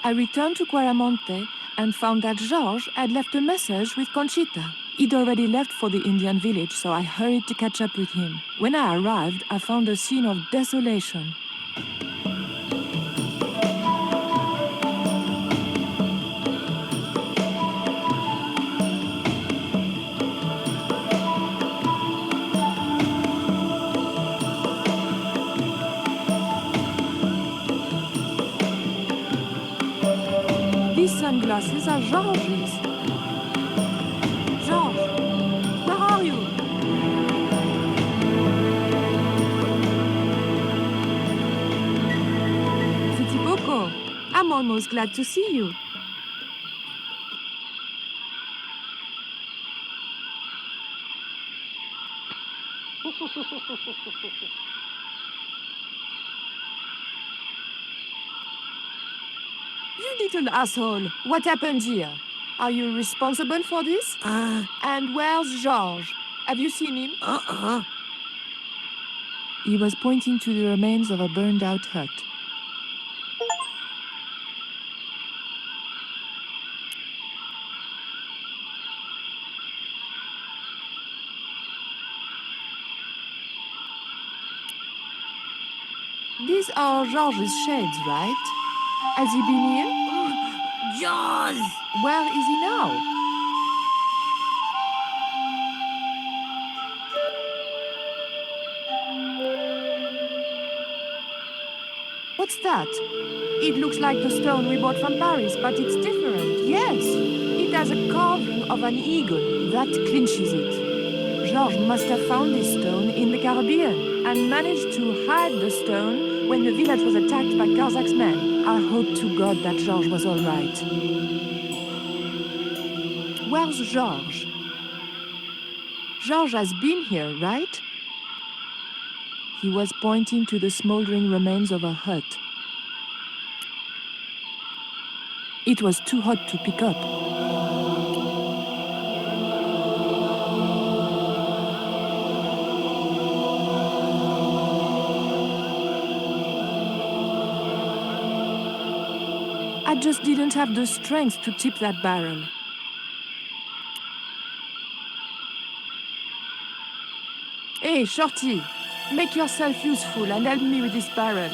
I returned to Quaramonte and found that Georges had left a message with Conchita. He'd already left for the Indian village, so I hurried to catch up with him. When I arrived, I found a scene of desolation. These sunglasses are Georges. Georges, where are you? C'est Poco. I'm almost glad to see you. You little asshole. What happened here? Are you responsible for this? And where's Georges? Have you seen him? He was pointing to the remains of a burned-out hut. These are Georges' shades, right? Has he been here? Jaws! Where is he now? What's that? It looks like the stone we bought from Paris, but it's different. Yes, it has a carving of an eagle. That clinches it. Georges must have found this stone in the Caribbean and managed to hide the stone when the village was attacked by Kazakh men. I hope to God that Georges was all right. Where's Georges? Georges has been here, right? He was pointing to the smoldering remains of a hut. It was too hot to pick up. I just didn't have the strength to tip that barrel. Hey, Shorty, make yourself useful and help me with this barrel.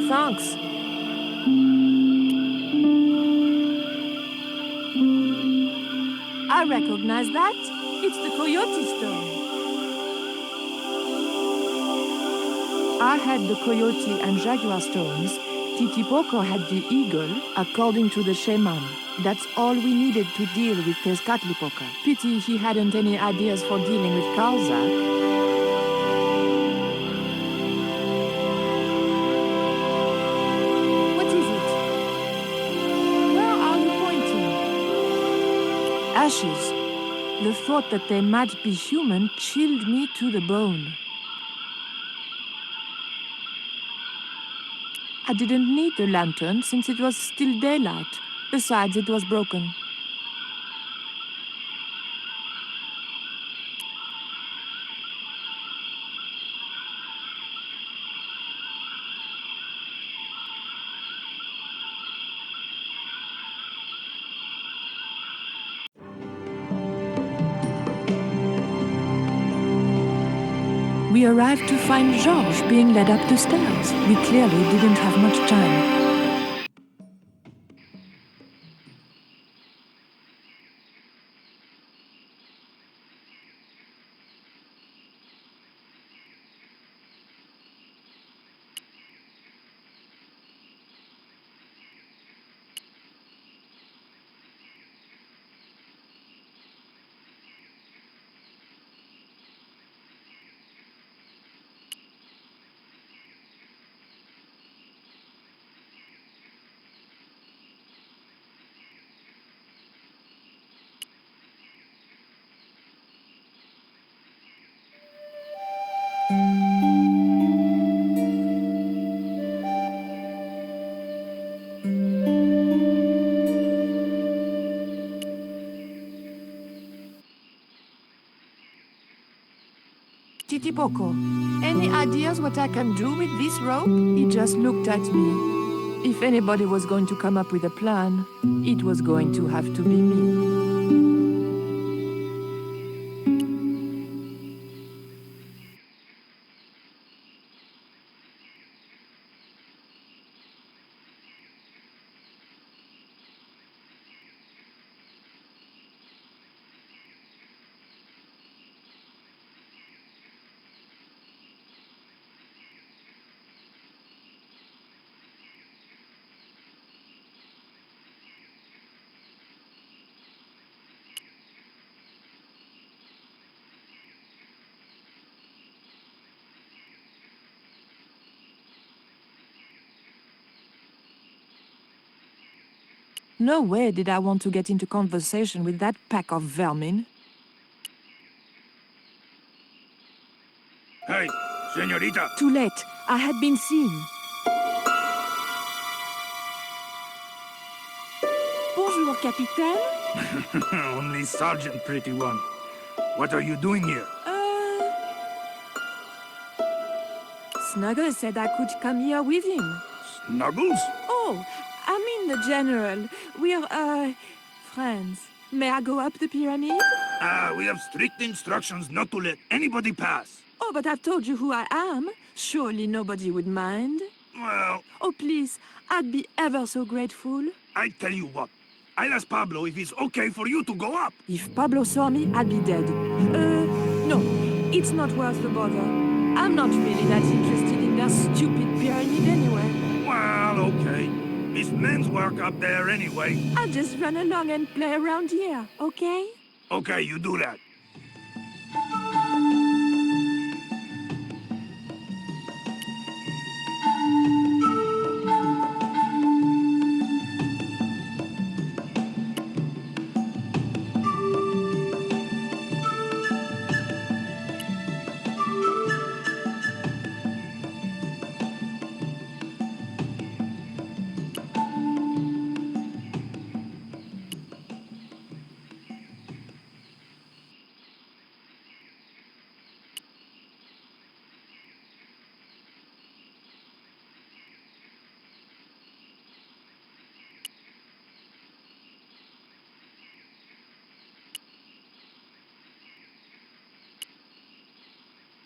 Thanks. I recognize that. It's the coyote stone. I had the coyote and jaguar stones. Titipoco had the eagle, according to the shaman. That's all we needed to deal with Tezcatlipoca. Pity he hadn't any ideas for dealing with Kazakh. Ashes. The thought that they might be human chilled me to the bone. I didn't need the lantern since it was still daylight. Besides, it was broken. We arrived to find Georges being led up the stairs. We clearly didn't have much time. Titi Poco, any ideas what I can do with this rope? He just looked at me. If anybody was going to come up with a plan, it was going to have to be me. No way did I want to get into conversation with that pack of vermin. Hey, señorita! Too late. I had been seen. Bonjour, Capitaine. Only Sergeant, pretty one. What are you doing here? Snuggles said I could come here with him. Snuggles? Oh, I mean the General. We're, friends. May I go up the pyramid? We have strict instructions not to let anybody pass. Oh, but I've told you who I am. Surely nobody would mind. Well, Oh, please, I'd be ever so grateful. I tell you what. I'll ask Pablo if it's okay for you to go up. If Pablo saw me, I'd be dead. No, it's not worth the bother. I'm not really that interested in their stupid pyramid anyway. Well, okay. It's men's work up there anyway. I'll just run along and play around here, okay? Okay, you do that.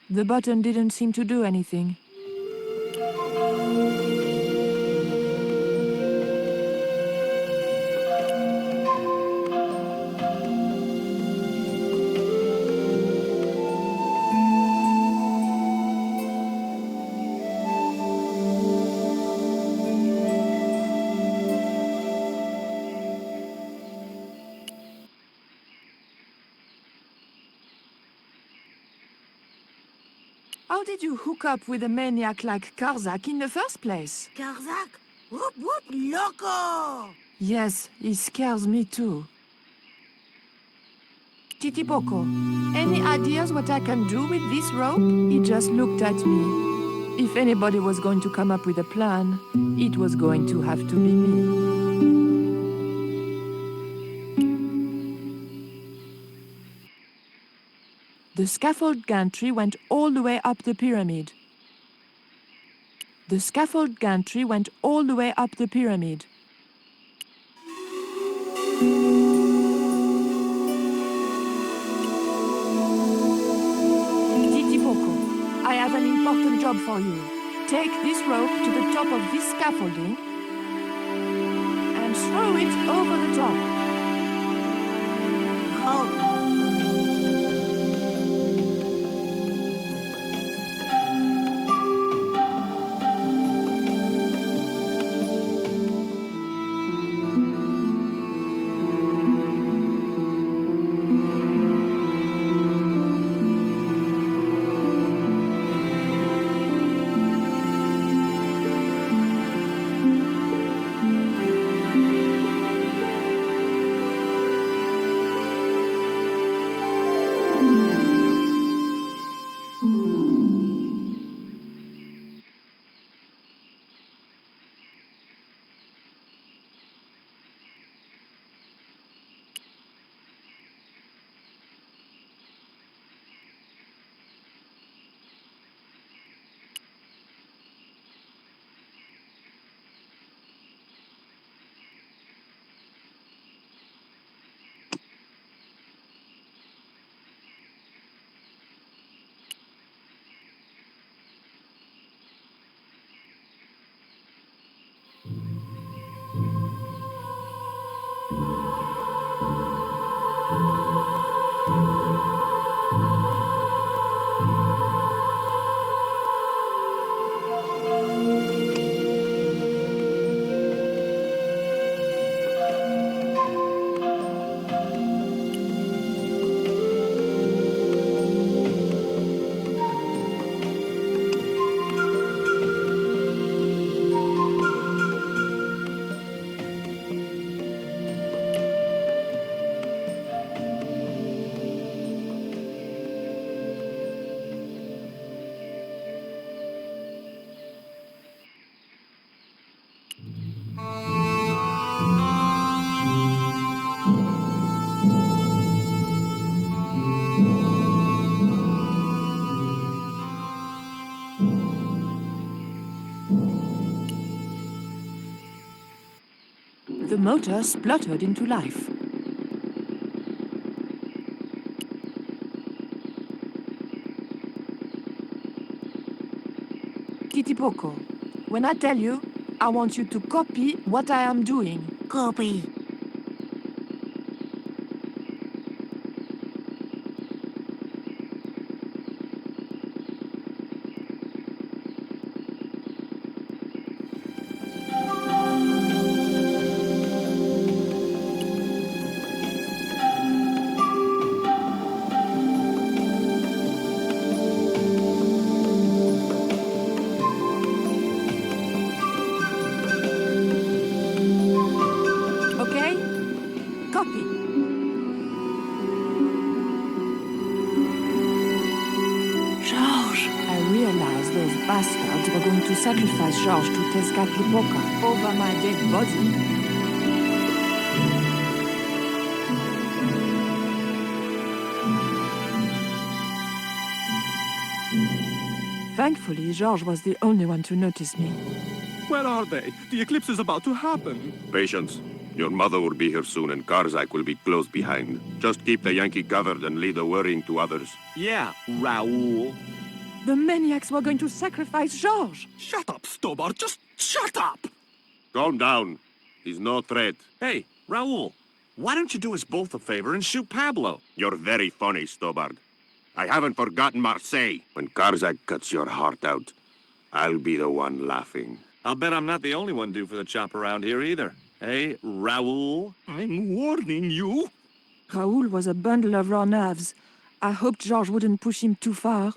The button didn't seem to do anything. How did you hook up with a maniac like Karzak in the first place? Karzak? Whoop whoop loco! Yes, he scares me too. Titi Poco, any ideas what I can do with this rope? He just looked at me. If anybody was going to come up with a plan, it was going to have to be me. The scaffold gantry went all the way up the pyramid. The scaffold gantry went all the way up the pyramid. Titi Poco, I have an important job for you. Take this rope to the top of this scaffolding and throw it over the top. Oh, The motor spluttered into life. Titipoco, when I tell you, I want you to copy what I am doing. Copy. Okay? Copy. Georges! I realized those bastards were going to sacrifice Georges to Tezcatlipoca over my dead body. Thankfully, Georges was the only one to notice me. Where are they? The eclipse is about to happen. Patience. Your mother will be here soon and Karzak will be close behind. Just keep the Yankee covered and leave the worrying to others. Yeah, Raoul. The maniacs were going to sacrifice Georges! Shut up, Stobart. Just shut up! Calm down. He's no threat. Hey, Raoul, why don't you do us both a favor and shoot Pablo? You're very funny, Stobart. I haven't forgotten Marseille. When Karzak cuts your heart out, I'll be the one laughing. I'll bet I'm not the only one due for the chop around here either. Hey, Raoul? I'm warning you. Raoul was a bundle of raw nerves. I hoped Georges wouldn't push him too far.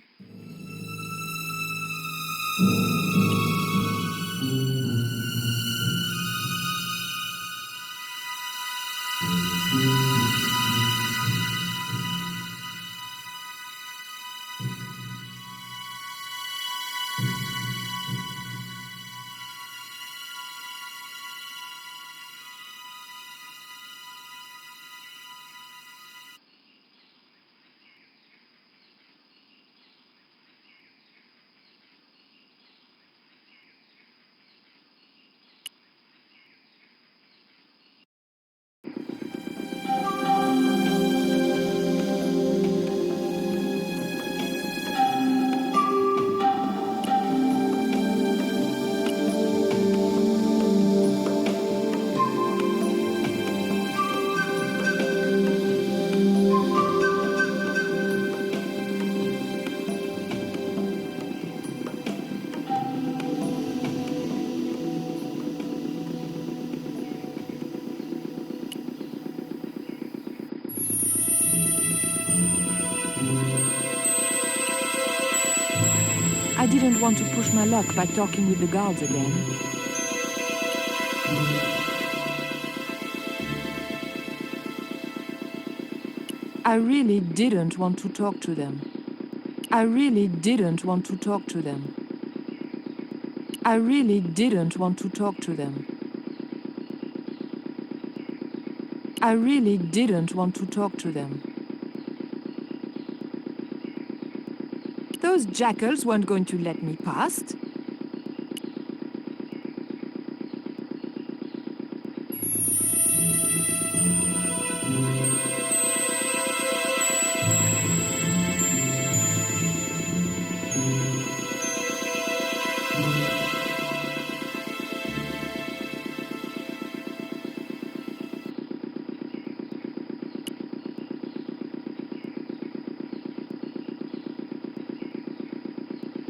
I didn't want to push my luck by talking with the guards again. I really didn't want to talk to them. I really didn't want to talk to them. I really didn't want to talk to them. I really didn't want to talk to them. Those jackals weren't going to let me past.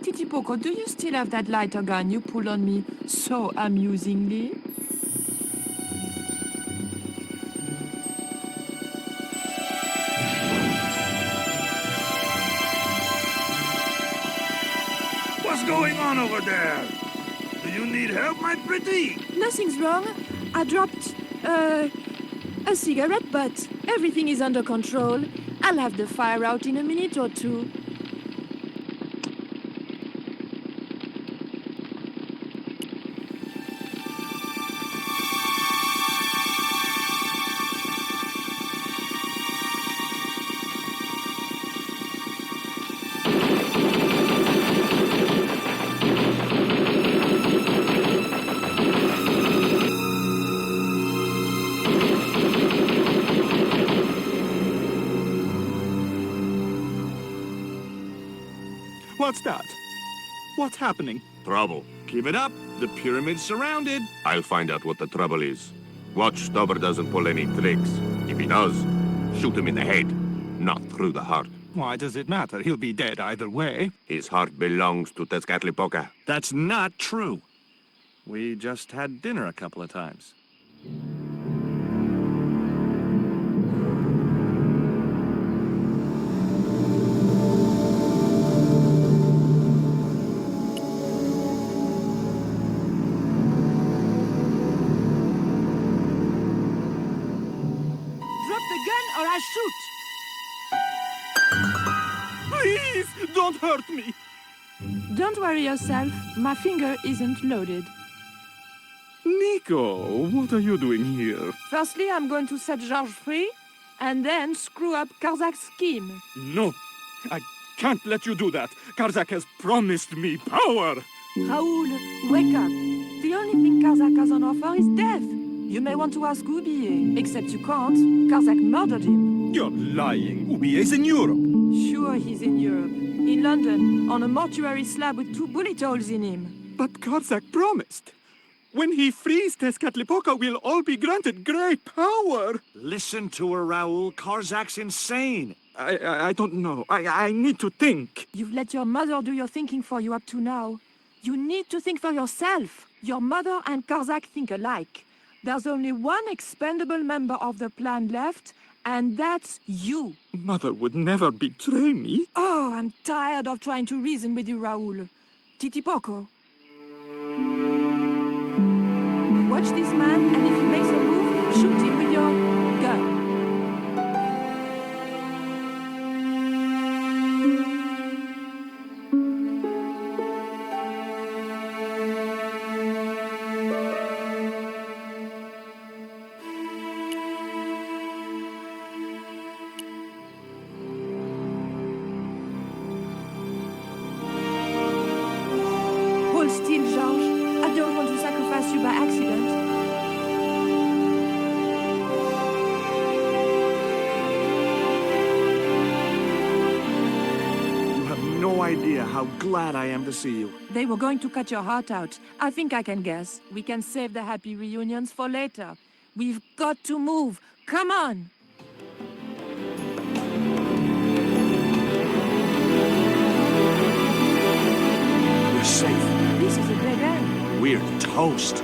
Titipoco, do you still have that lighter gun you pulled on me so amusingly? What's going on over there? Do you need help, my pretty? Nothing's wrong. I dropped, a cigarette, but everything is under control. I'll have the fire out in a minute or two. What's that? What's happening? Trouble. Keep it up. The pyramid's surrounded. I'll find out what the trouble is. Watch Stubber doesn't pull any tricks. If he does, shoot him in the head, not through the heart. Why does it matter? He'll be dead either way. His heart belongs to Tezcatlipoca. That's not true. We just had dinner a couple of times. Drop the gun or I shoot. Please, don't hurt me. Don't worry yourself. My finger isn't loaded. Nico, what are you doing here? Firstly, I'm going to set Georges free, and then screw up Karzak's scheme. No, I can't let you do that. Karzak has promised me power. Raoul, wake up. The only thing Karzak has on offer is death. You may want to ask Oublié, except you can't. Karzak murdered him. You're lying. Oublié's in Europe. Sure, he's in Europe. In London, on a mortuary slab with 2 bullet holes in him. But Karzak promised. When he frees Tezcatlipoca, we'll all be granted great power. Listen to her, Raoul. Karzak's insane. I don't know. I need to think. You've let your mother do your thinking for you up to now. You need to think for yourself. Your mother and Karzak think alike. There's only one expendable member of the plan left, and that's you. Mother would never betray me. Oh, I'm tired of trying to reason with you, Raoul. Titipoco. Watch this man, and if he makes a move, shoot him with your gun. Hold still, Georges. I don't want to sacrifice you by accident. You have no idea how glad I am to see you. They were going to cut your heart out. I think I can guess. We can save the happy reunions for later. We've got to move. Come on! We're safe. This is a dead end. We're toast.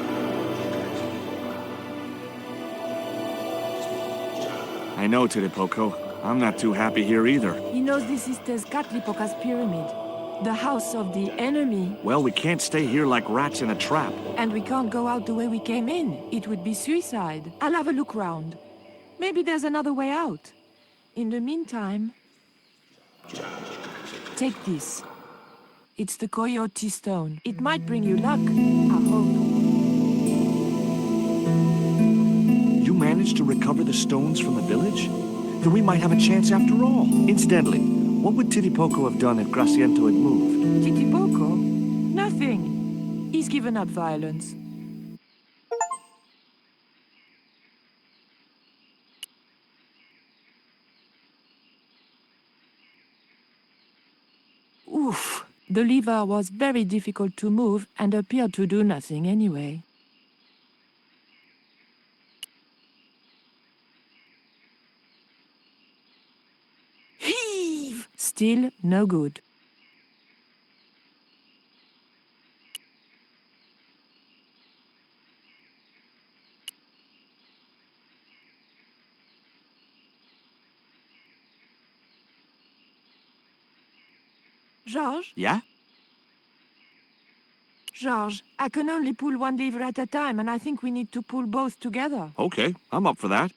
I know, Titipoco. I'm not too happy here either. He knows this is Tezcatlipoca's pyramid. The house of the enemy. Well, we can't stay here like rats in a trap. And we can't go out the way we came in. It would be suicide. I'll have a look round. Maybe there's another way out. In the meantime... Take this. It's the Coyote Stone. It might bring you luck, I hope. You managed to recover the stones from the village? Then we might have a chance after all. Incidentally, what would Titipoco have done if Graciento had moved? Titipoco? Nothing. He's given up violence. Oof. The lever was very difficult to move and appeared to do nothing anyway. Heave! Still no good. Georges? Yeah? Georges, I can only pull one lever at a time, and I think we need to pull both together. Okay, I'm up for that.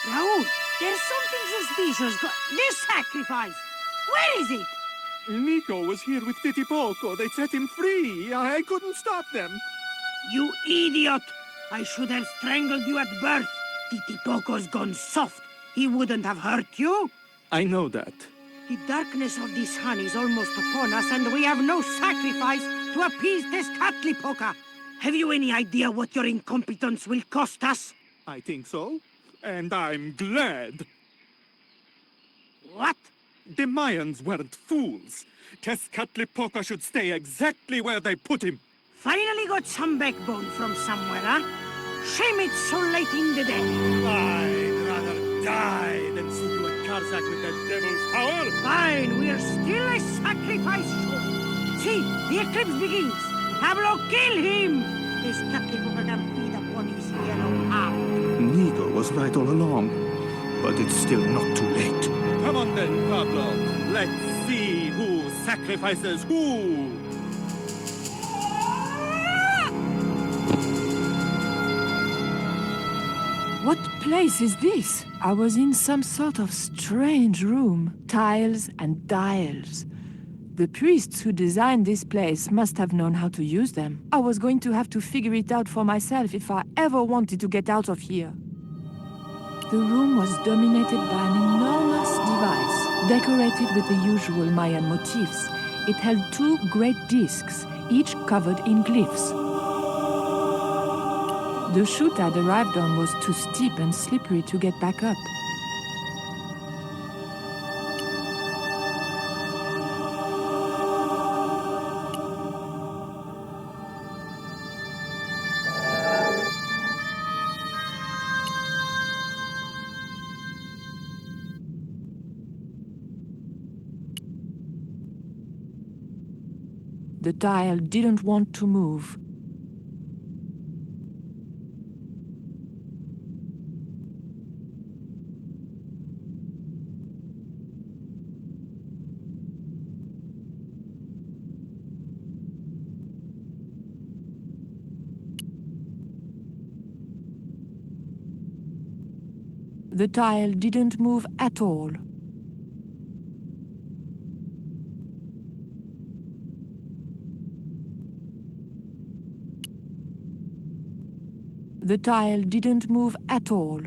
Raoul, there's something suspicious. This sacrifice. Where is it? Nico was here with Titipoco. They set him free. I couldn't stop them. You idiot! I should have strangled you at birth. Titipoco's gone soft. He wouldn't have hurt you. I know that. The darkness of this hun is almost upon us, and we have no sacrifice to appease this Catlipoca. Have you any idea what your incompetence will cost us? I think so. And I'm glad. What? The Mayans weren't fools. Tezcatlipoca should stay exactly where they put him. Finally got some backbone from somewhere, huh? Shame it's so late in the day. I'd rather die than see you at Karzak with that devil's power. Fine, we're still a sacrifice short. See, the eclipse begins. Pablo, kill him! This Catlipoca can feed upon his yellow hound. Nigo was right all along, but it's still not too late. Come on then, Pablo. Let's see who sacrifices who. What place is this? I was in some sort of strange room. Tiles and dials. The priests who designed this place must have known how to use them. I was going to have to figure it out for myself if I ever wanted to get out of here. The room was dominated by an enormous device, decorated with the usual Mayan motifs. It held two great discs, each covered in glyphs. The chute I'd arrived on was too steep and slippery to get back up. The tile didn't want to move. The tile didn't move at all. The tile didn't move at all.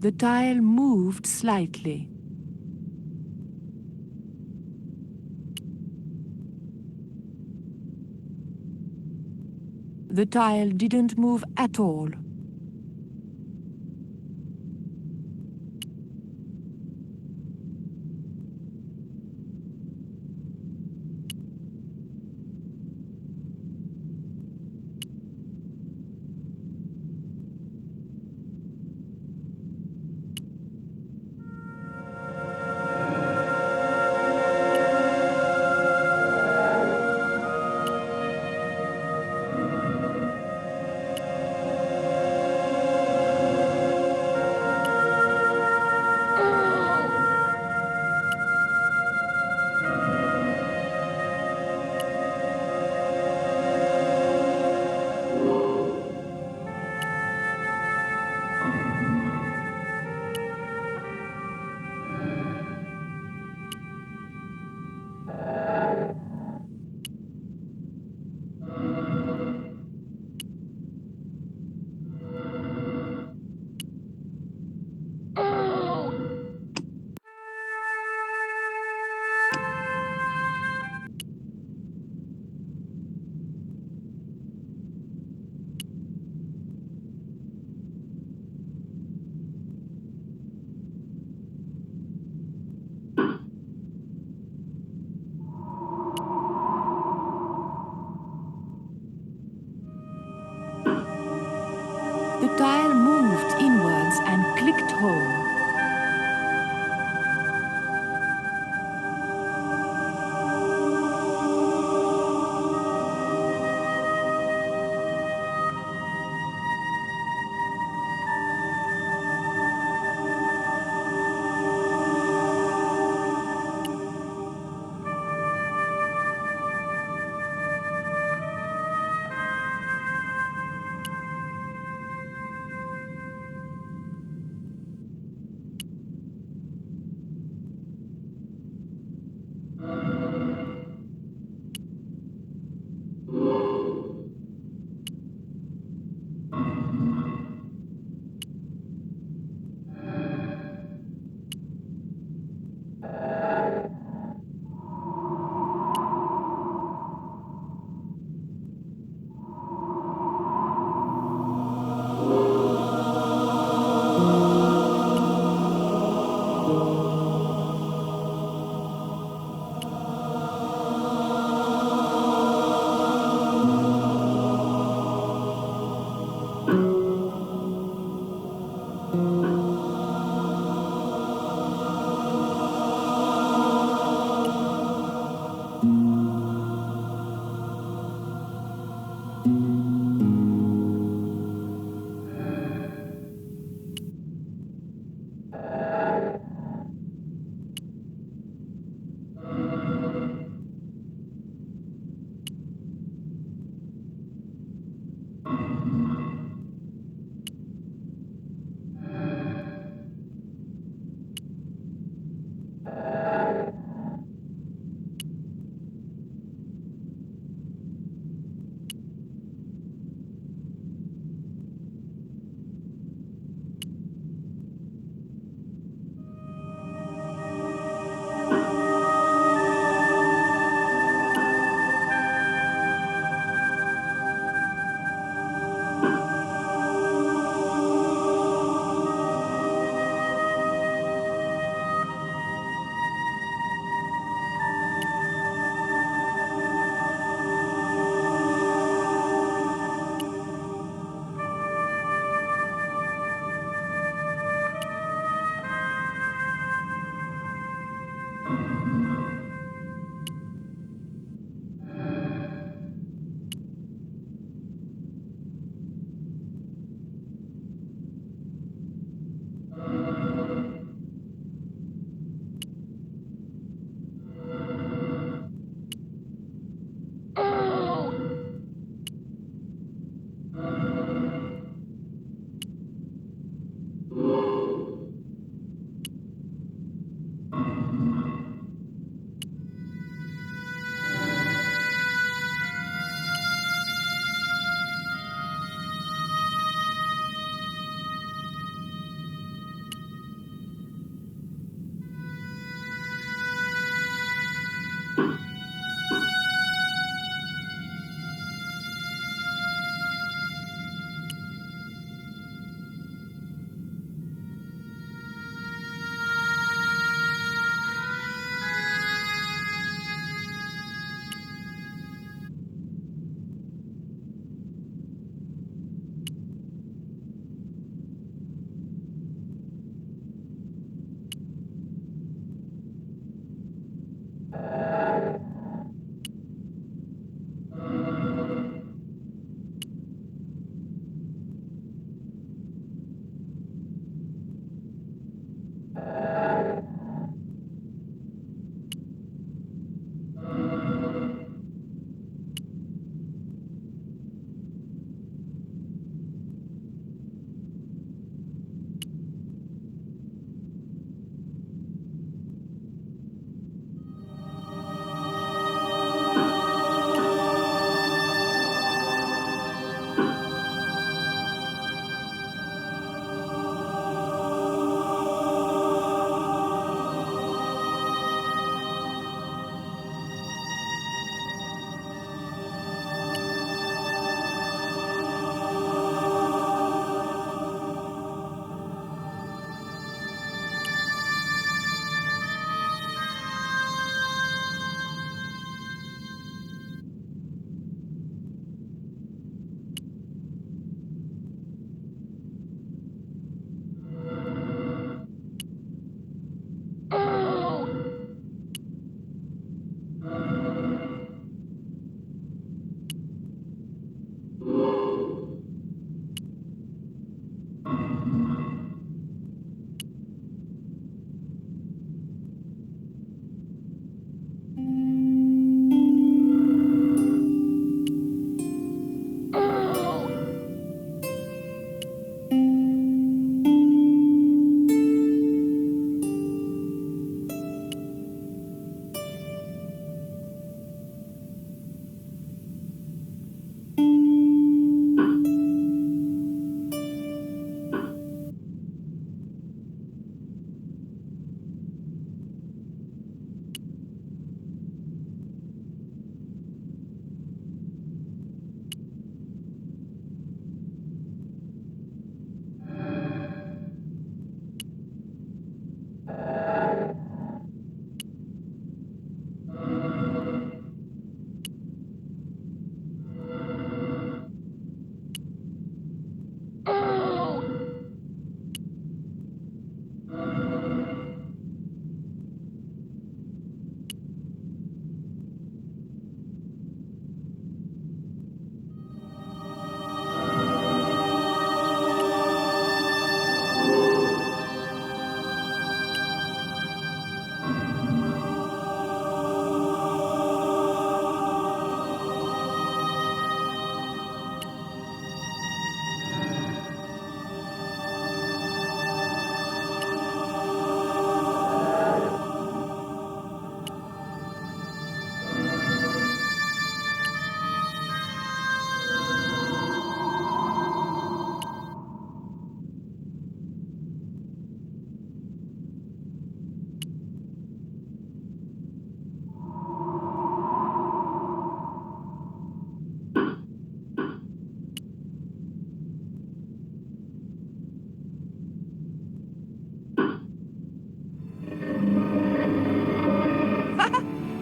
The tile moved slightly. The tile didn't move at all. The tile moved inwards and clicked home.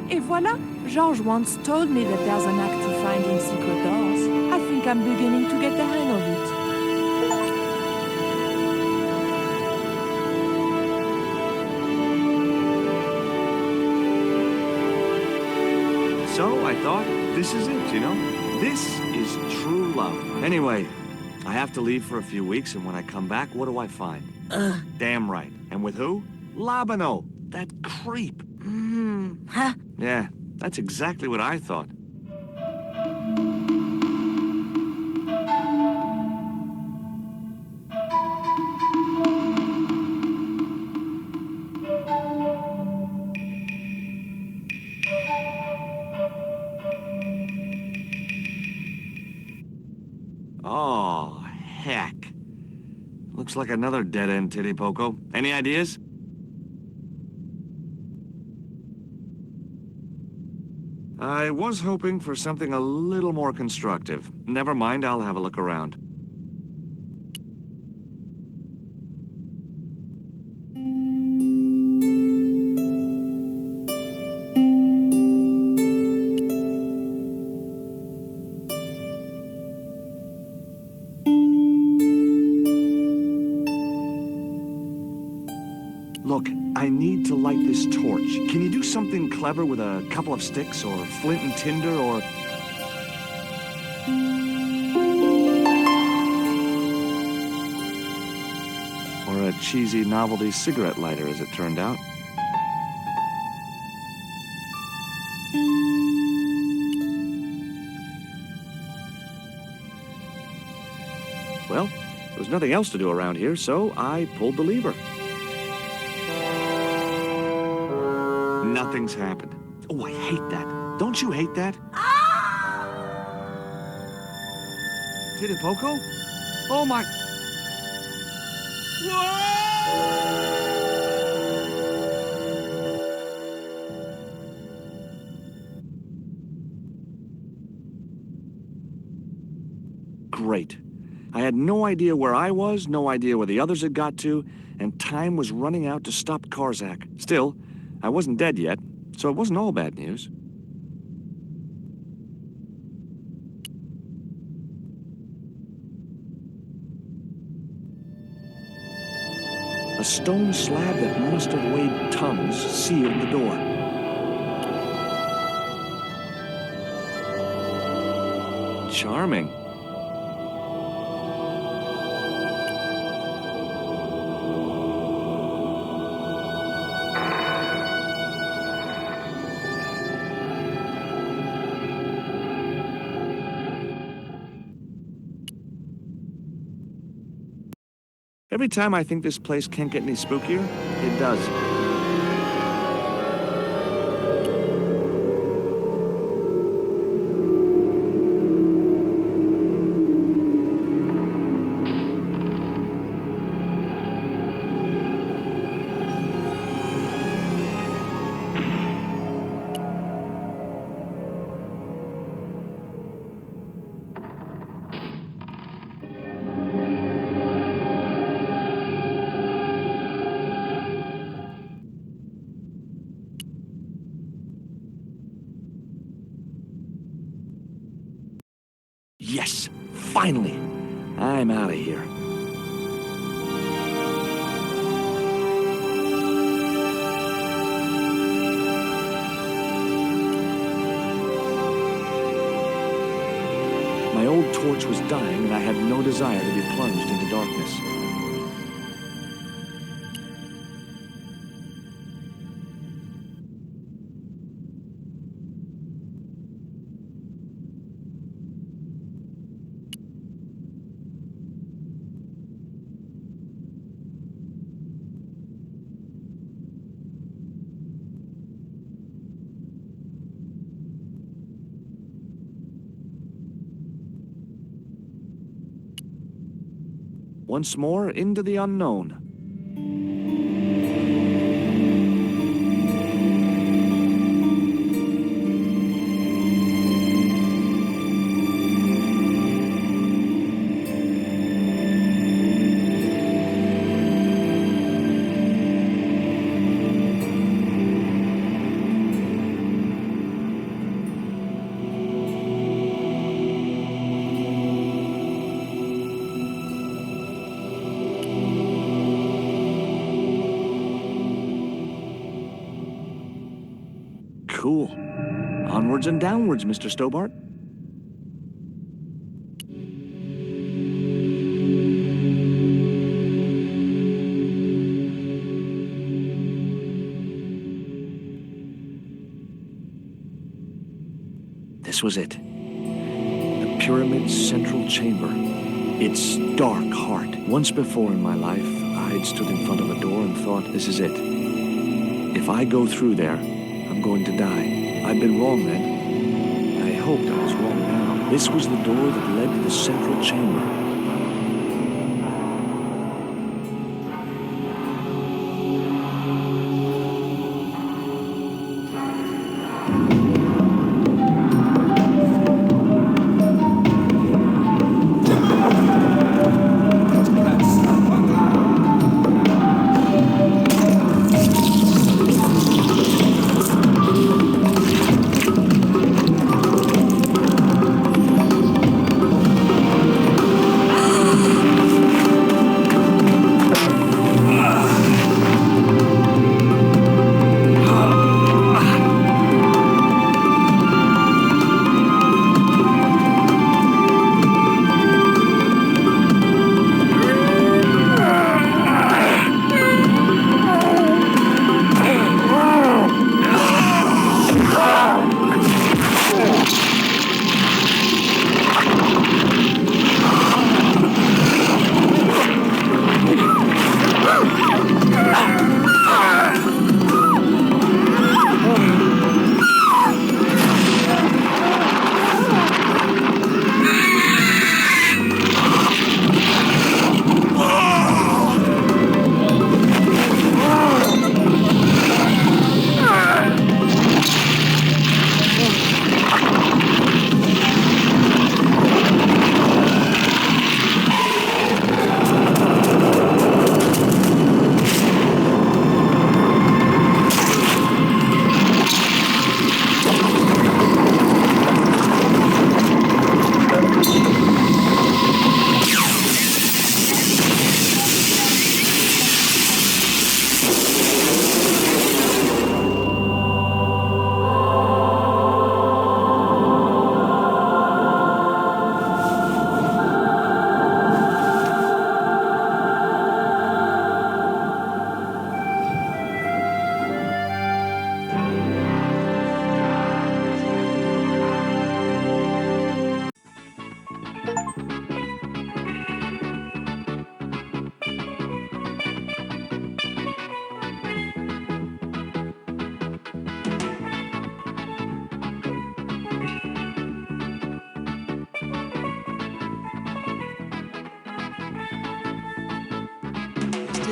Et voilà, George once told me that there's an act to finding secret doors. I think I'm beginning to get the hang of it. So I thought, this is it, you know? This is true love. Anyway, I have to leave for a few weeks, and when I come back, what do I find? Damn right. And with who? Labano, that creep. Huh? Yeah, that's exactly what I thought. Oh, heck. Looks like another dead-end titty poco. Any ideas? I was hoping for something a little more constructive. Never mind, I'll have a look around. Look, I need to light this torch. Can you do something clever with a couple of sticks, or flint and tinder, or... or a cheesy novelty cigarette lighter, as it turned out. Well, there was nothing else to do around here, so I pulled the lever. Nothing's happened. Oh, I hate that. Don't you hate that? Titipoco? Oh my... Great. I had no idea where I was, no idea where the others had got to, and time was running out to stop Karzak. Still, I wasn't dead yet, so it wasn't all bad news. A stone slab that must have weighed tons sealed the door. Charming. Every time I think this place can't get any spookier, it does. Yes, finally! I'm out of here. My old torch was dying, and I had no desire to be plunged into darkness. Once more into the unknown. Cool. Onwards and downwards, Mr. Stobart. This was it. The pyramid's central chamber. Its dark heart. Once before in my life, I'd stood in front of a door and thought, this is it. If I go through there, I'm going to die. I'd been wrong then. I hoped I was wrong now. This was the door that led to the central chamber.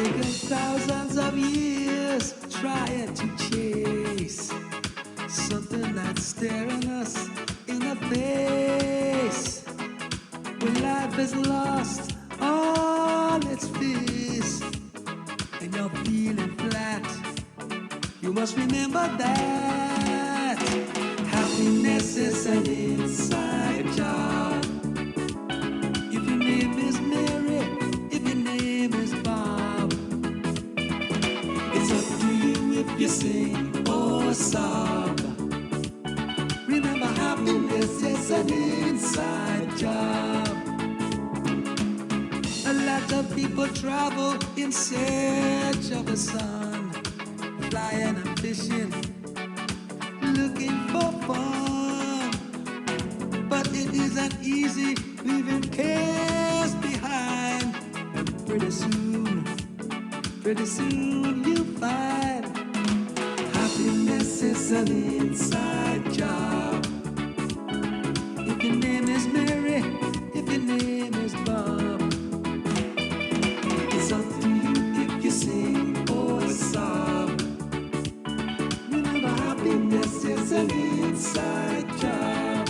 taken thousands of years trying to chase something that's staring us in the face. When life has lost all its fizz and you're feeling flat, you must remember that happiness is an inside job. If your name is Mary, if your name is Bob, it's up to you if you sing or sob. Remember, happiness is an inside job. A lot of people travel in search of the sun, flying and fishing, looking for fun. But it isn't easy leaving cares behind. And pretty soon you'll find happiness is an inside job. If your name is Mary, if your name is Bob, it's up to you if you sing or sob. Remember, happiness is an inside job.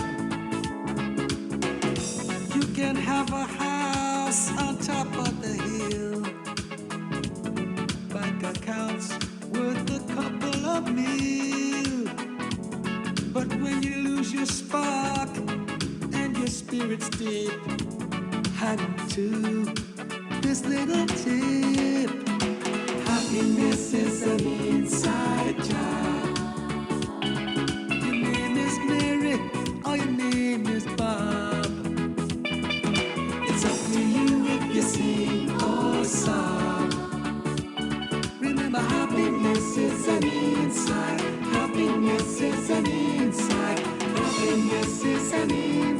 You can have a house on top of the hill, bank accounts worth a couple of mil. But when you lose your spark and your spirit's deep, hang on to this little tip. Happiness is an inside job. Your name is Mary or your name is Bob, it's up to you if you sing or sob. Remember, happiness is an inside. Happiness is an inside. Happiness is an inside.